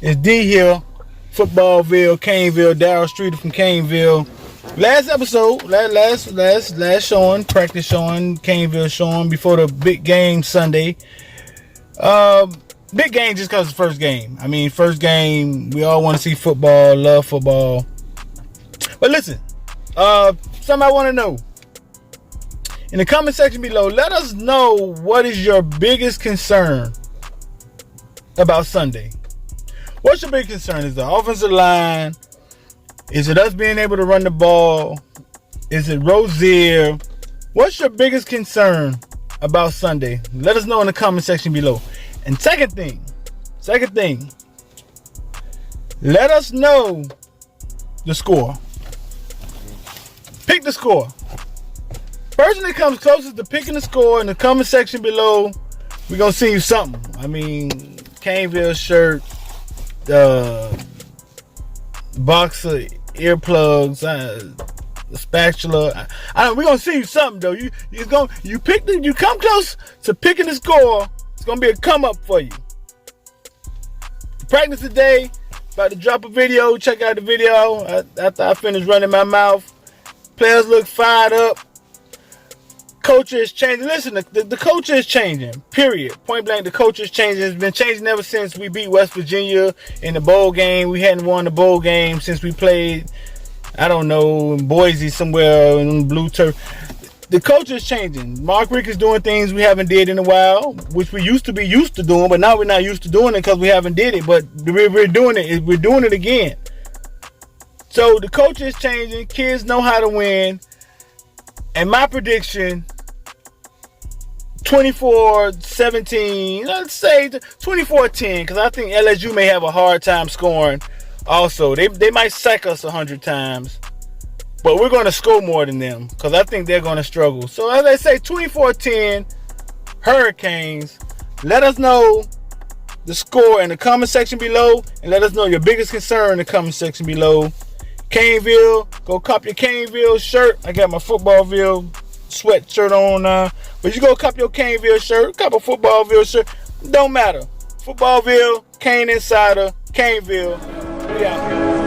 It's D here, Footballville, Caneville, Darryl Streeter from Caneville. Last episode, last showing, practice showing, Caneville showing before the big game Sunday. Big game just because it's the first game. I mean, first game, we all want to see football, love football. But listen, something I want to know. In the comment section below, let us know what is your biggest concern about Sunday. What's your big concern? Is the offensive line? Is it us being able to run the ball? Is it Rozier? What's your biggest concern about Sunday? Let us know in the comment section below. And second thing, let us know the score. Pick the score. Person that comes closest to picking the score in the comment section below, we're going to send you something. I mean, Caneville shirt, box of earplugs, a spatula. We're gonna see you something though. You come close to picking the score. It's gonna be a come up for you. Practice today. About to drop a video. Check out the video after I finish running my mouth. Players look fired up. Culture is changing. Listen, the culture is changing. Period. Point blank, the culture is changing. It's been changing ever since we beat West Virginia in the bowl game. We hadn't won the bowl game since we played, I don't know, in Boise somewhere in blue turf. The culture is changing. Mark Rick is doing things we haven't did in a while, which we used to be used to doing, but now we're not used to doing it because we haven't did it. But we're doing it. We're doing it again. So the culture is changing. Kids know how to win. And my prediction, 24-17, let's say 24-10, because I think LSU may have a hard time scoring also. They might sack us 100 times, but we're going to score more than them because I think they're going to struggle. So as I say, 24-10, Hurricanes. Let us know the score in the comment section below, and let us know your biggest concern in the comment section below. Caneville, go cop your Caneville shirt. I got my Footballville sweatshirt on now. But you go cop your Caneville shirt, cop a Footballville shirt. Don't matter. Footballville, Cane Insider, Caneville. We out here.